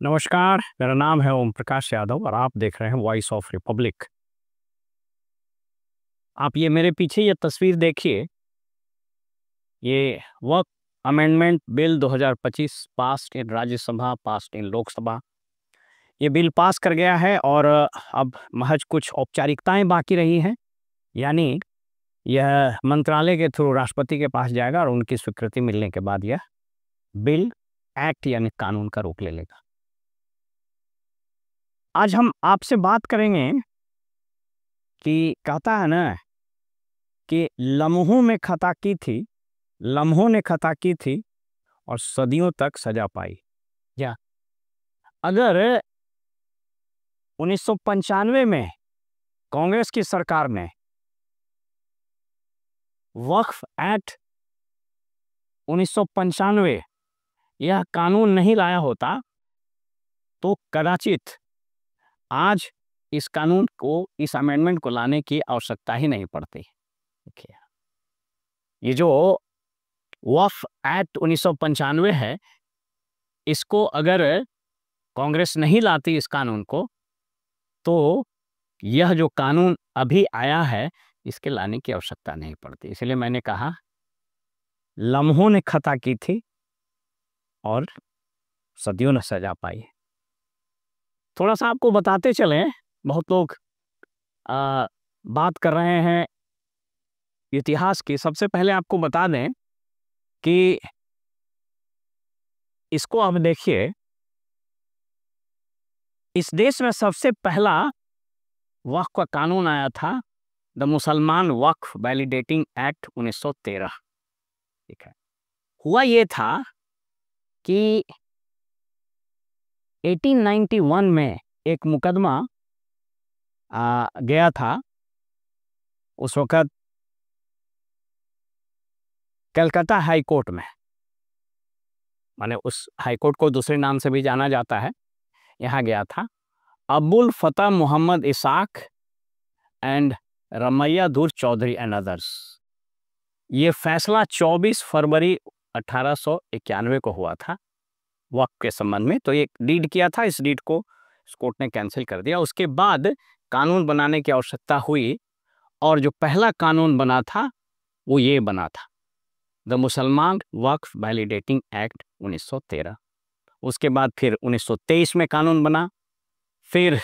नमस्कार, मेरा नाम है ओम प्रकाश यादव और आप देख रहे हैं वॉइस ऑफ रिपब्लिक। आप ये मेरे पीछे ये तस्वीर देखिए, ये Waqf amendment bill 2025 passed in Rajya Sabha, passed in Lok Sabha. ये बिल पास कर गया है और अब महज कुछ औपचारिकताएं बाकी रही हैं, यानी यह मंत्रालय के थ्रू राष्ट्रपति के पास जाएगा और उनकी स्वीकृति मिलने के बाद यह बिल एक्ट यानी कानून का रूप ले लेगा। आज हम आपसे बात करेंगे कि कहता है ना कि लम्हों में खता की थी, लम्हों ने खता की थी और सदियों तक सजा पाई। या अगर 1995 में कांग्रेस की सरकार ने वक्फ एक्ट 1995 यह कानून नहीं लाया होता तो कदाचित आज इस कानून को, इस अमेंडमेंट को लाने की आवश्यकता ही नहीं पड़ती। देखिए, ये जो वक्फ एक्ट 1995 है, इसको अगर कांग्रेस नहीं लाती इस कानून को, तो यह जो कानून अभी आया है इसके लाने की आवश्यकता नहीं पड़ती। इसलिए मैंने कहा लम्हों ने खता की थी और सदियों ने सजा पाई। थोड़ा सा आपको बताते चलें, बहुत लोग बात कर रहे हैं इतिहास की। सबसे पहले आपको बता दें कि इसको आप देखिए, इस देश में सबसे पहला वक्फ का कानून आया था द मुसलमान वक्फ वैलिडेटिंग एक्ट 1913। ठीक है, हुआ ये था कि 1891 में एक मुकदमा गया था। उस वक्त कलकत्ता हाई कोर्ट में, माने उस हाई कोर्ट को दूसरे नाम से भी जाना जाता है, यहाँ गया था अबुल फतह मोहम्मद इसाक एंड रमैया दूर चौधरी एंड अदर्स। ये फैसला 24 फरवरी 1891 को हुआ था वक्फ के संबंध में। तो एक डीड किया था, इस डीड को इस कोर्ट ने कैंसिल कर दिया। उसके बाद कानून बनाने की आवश्यकता हुई और जो पहला कानून बना था वो ये बना था द मुसलमान वक्फ वैलिडेटिंग एक्ट 1913। उसके बाद फिर 1923 में कानून बना, फिर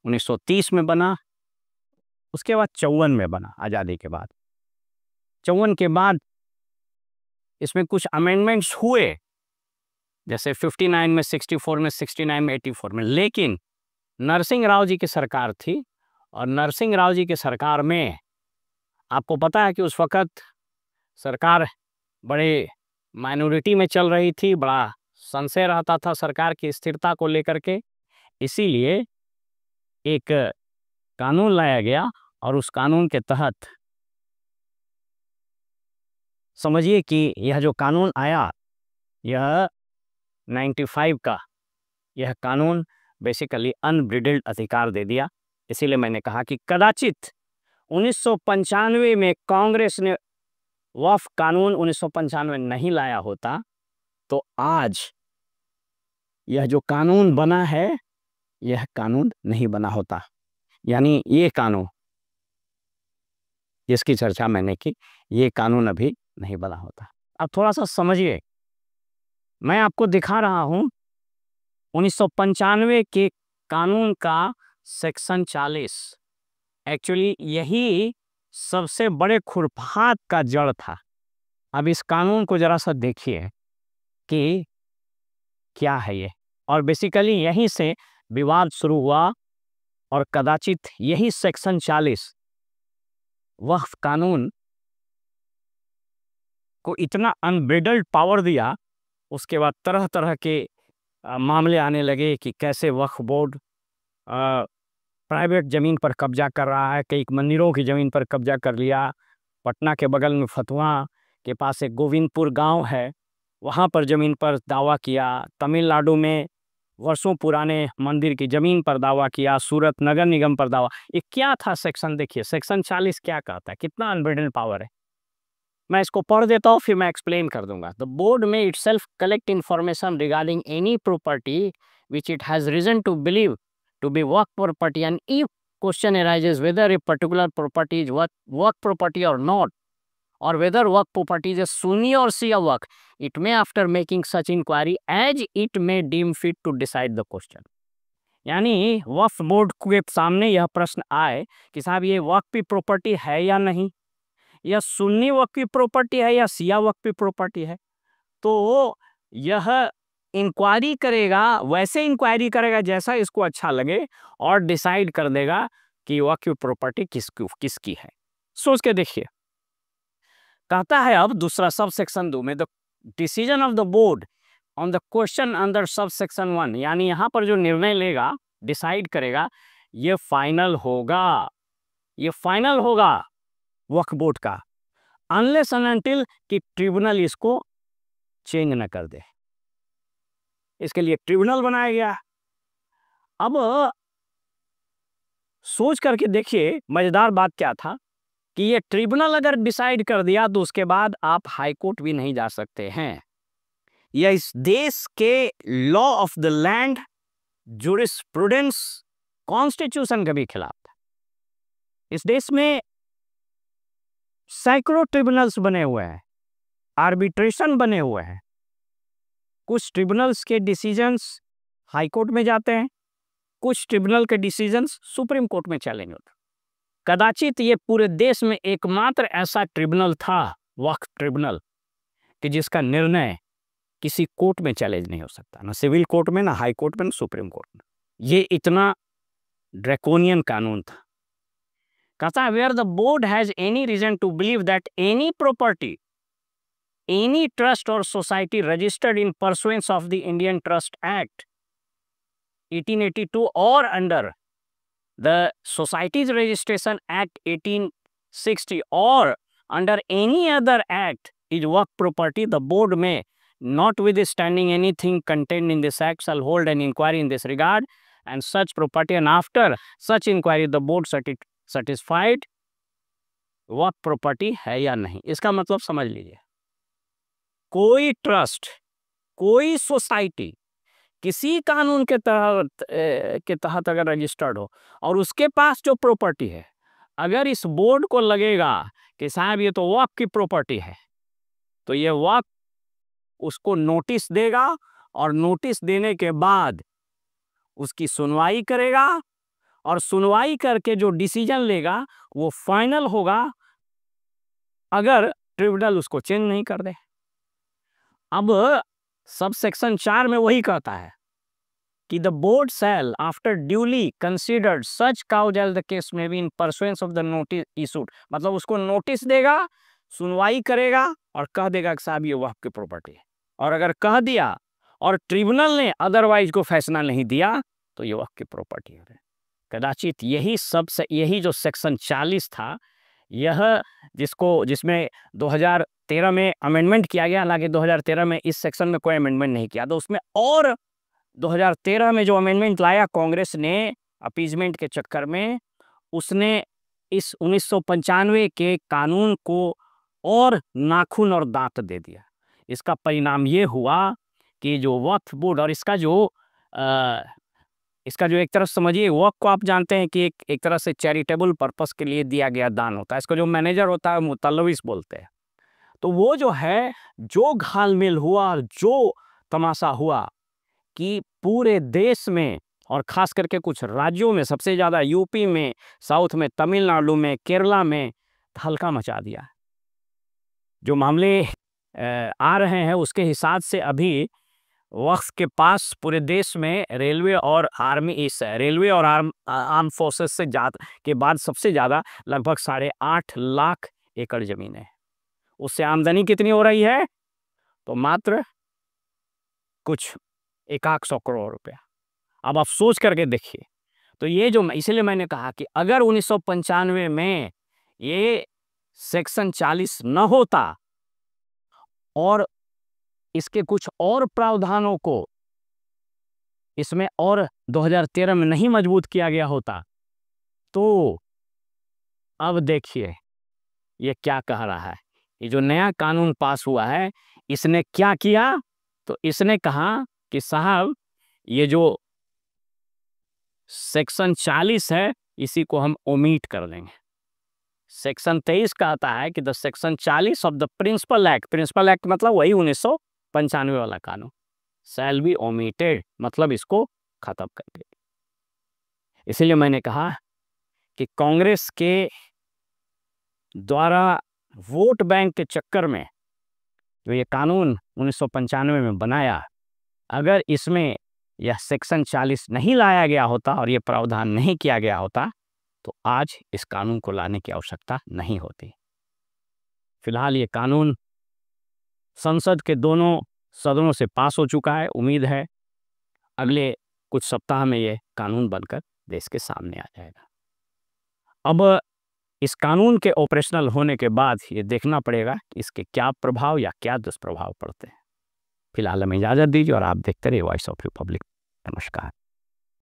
1930 में बना, उसके बाद 54 में बना आज़ादी के बाद। 54 के बाद इसमें कुछ अमेंडमेंट्स हुए, जैसे 59 में, 64 में, 69 में, 84 में। लेकिन नरसिंह राव जी की सरकार थी और नरसिंह राव जी की सरकार में आपको पता है कि उस वक्त सरकार बड़े माइनॉरिटी में चल रही थी, बड़ा संशय रहता था सरकार की स्थिरता को लेकर के। इसीलिए एक कानून लाया गया और उस कानून के तहत समझिए कि यह जो कानून आया, यह 95 का यह कानून बेसिकली अनब्रिडल्ड अधिकार दे दिया। इसीलिए मैंने कहा कि कदाचित 1995 में कांग्रेस ने वक्फ कानून 1995 नहीं लाया होता तो आज यह जो कानून बना है यह कानून नहीं बना होता। यानी ये कानून जिसकी चर्चा मैंने की, ये कानून अभी नहीं बना होता। अब थोड़ा सा समझिए, मैं आपको दिखा रहा हूं 1995 के कानून का सेक्शन 40। एक्चुअली यही सबसे बड़े खुरपात का जड़ था। अब इस कानून को जरा सा देखिए कि क्या है ये, और बेसिकली यहीं से विवाद शुरू हुआ और कदाचित यही सेक्शन 40 वक्फ कानून को इतना अनब्रिडल्ड पावर दिया। उसके बाद तरह तरह के मामले आने लगे कि कैसे वक्फ बोर्ड प्राइवेट ज़मीन पर कब्जा कर रहा है, कई मंदिरों की ज़मीन पर कब्जा कर लिया। पटना के बगल में फतुहा के पास एक गोविंदपुर गांव है, वहां पर ज़मीन पर दावा किया। तमिलनाडु में वर्षों पुराने मंदिर की ज़मीन पर दावा किया। सूरत नगर निगम पर दावा। ये क्या था सेक्शन? देखिए सेक्शन 40 क्या कहता है, कितना अनब्रिडल्ड पावर है। मैं इसको पढ़ देता हूँ, फिर मैं एक्सप्लेन कर दूंगा। द बोर्ड में itself collect information regarding any property which it has reason to believe to be work property, and if question arises whether a particular property is work property or not, or whether work property is a Sunni or Shia work, it may, after making such inquiry as it may deem fit, to decide the question. यानी वक्फ board के सामने यह प्रश्न आए कि साहब ये वक्फ की प्रॉपर्टी है या नहीं, या सुन्नी वक्फ की प्रॉपर्टी है या शिया वक्फ की प्रॉपर्टी है, तो यह इंक्वायरी करेगा, वैसे इंक्वायरी करेगा जैसा इसको अच्छा लगे, और डिसाइड कर देगा कि वक्फ की प्रॉपर्टी किसकी है। सोच के देखिए, कहता है अब दूसरा सब सेक्शन 2 में, the decision of the board on the question under sub section 1, यानी यहाँ पर जो निर्णय लेगा, डिसाइड करेगा, ये फाइनल होगा, ये फाइनल होगा वक्फ बोर्ड का, अनलेस एंड अनटिल कि ट्रिब्यूनल इसको चेंज न कर दे। इसके लिए ट्रिब्यूनल बनाया गया। अब सोच करके देखिए मजेदार बात क्या था कि ये ट्रिब्यूनल अगर डिसाइड कर दिया तो उसके बाद आप हाई कोर्ट भी नहीं जा सकते हैं। यह इस देश के law of the land, jurisprudence, constitution के भी खिलाफ था। इस देश में सैकड़ों ट्रिब्यूनल्स बने हुए हैं, आर्बिट्रेशन बने हुए हैं। कुछ ट्रिब्यूनल्स के डिसीजंस हाई कोर्ट में जाते हैं, कुछ ट्रिब्यूनल के डिसीजंस सुप्रीम कोर्ट में चैलेंज होते हैं। कदाचित ये पूरे देश में एकमात्र ऐसा ट्रिब्यूनल था, वक्फ ट्रिब्यूनल, कि जिसका निर्णय किसी कोर्ट में चैलेंज नहीं हो सकता, ना सिविल कोर्ट में, ना हाई कोर्ट में, ना सुप्रीम कोर्ट में। ये इतना ड्रैकोनियन कानून था। कहता है, where the board has any reason to believe that any property, any trust और society registered in pursuance of the Indian trust act 1882 और under the Societies Registration Act 1860 or under any other act is work property, the board may, notwithstanding anything contained in this act, shall hold an inquiry in this regard and such property, and after such inquiry the board satisfied work property है या नहीं। इसका मतलब समझ लीजिए, कोई trust, कोई society किसी कानून के तहत अगर रजिस्टर्ड हो और उसके पास जो प्रॉपर्टी है, अगर इस बोर्ड को लगेगा कि साहब ये तो वक्फ की प्रॉपर्टी है, तो ये वक्फ उसको नोटिस देगा, और नोटिस देने के बाद उसकी सुनवाई करेगा, और सुनवाई करके जो डिसीजन लेगा वो फाइनल होगा, अगर ट्रिब्यूनल उसको चेंज नहीं कर दे। अब सब सेक्शन 4 में वही कहता है कि the board shall after duly considered such cause as the case may be in pursuance of the notice issued, मतलब उसको नोटिस देगा, सुनवाई करेगा और कह देगा कि साहब ये वक्फ की प्रॉपर्टी है, और अगर कह दिया और ट्रिब्यूनल ने अदरवाइज को फैसला नहीं दिया तो ये वक्फ की प्रॉपर्टी है। कदाचित यही जो सेक्शन 40 था, यह जिसमें 2013 में अमेंडमेंट किया गया, हालांकि 2013 में इस सेक्शन में कोई अमेंडमेंट नहीं किया, तो उसमें और 2013 में जो अमेंडमेंट लाया कांग्रेस ने अपीजमेंट के चक्कर में, उसने इस 1995 के कानून को और नाखून और दांत दे दिया। इसका परिणाम ये हुआ कि जो वक्फ बोर्ड और इसका जो एक तरफ समझिए, वक्फ को आप जानते हैं कि एक तरह से चैरिटेबल पर्पस के लिए दिया गया दान होता है। इसका जो मैनेजर होता है मुतलविस बोलते हैं। तो वो जो है, जो घालमेल हुआ, जो तमाशा हुआ कि पूरे देश में और खास करके कुछ राज्यों में, सबसे ज़्यादा यूपी में, साउथ में, तमिलनाडु में, केरला में हल्का मचा दिया। जो मामले आ रहे हैं उसके हिसाब से अभी वक्फ के पास पूरे देश में रेलवे और आर्म फोर्सेस से के बाद सबसे ज़्यादा लगभग 8.5 लाख एकड़ ज़मीन है। उससे आमदनी कितनी हो रही है? तो मात्र कुछ 100 करोड़ रुपया। अब आप सोच करके देखिए। तो ये जो, इसलिए मैंने कहा कि अगर 1995 में ये सेक्शन 40 न होता और इसके कुछ और प्रावधानों को इसमें और 2013 में नहीं मजबूत किया गया होता, तो अब देखिए ये क्या कह रहा है। ये जो नया कानून पास हुआ है, इसने क्या किया? तो इसने कहा कि साहब ये जो सेक्शन 40 है, इसी को हम ओमिट कर देंगे। सेक्शन 23 कहता है कि the section 40 of the principal act मतलब वही 1995 वाला कानून, शैल बी ओमिटेड, मतलब इसको खत्म कर दे। इसीलिए मैंने कहा कि कांग्रेस के द्वारा वोट बैंक के चक्कर में जो ये कानून 1995 में बनाया, अगर इसमें यह सेक्शन 40 नहीं लाया गया होता और ये प्रावधान नहीं किया गया होता तो आज इस कानून को लाने की आवश्यकता नहीं होती। फिलहाल ये कानून संसद के दोनों सदनों से पास हो चुका है। उम्मीद है अगले कुछ सप्ताह में ये कानून बनकर देश के सामने आ जाएगा। अब इस कानून के ऑपरेशनल होने के बाद ये देखना पड़ेगा कि इसके क्या प्रभाव या क्या दुष्प्रभाव पड़ते हैं। फिलहाल हमें इजाज़त दीजिए और आप देखते रहिए वॉइस ऑफ रिपब्लिक। नमस्कार।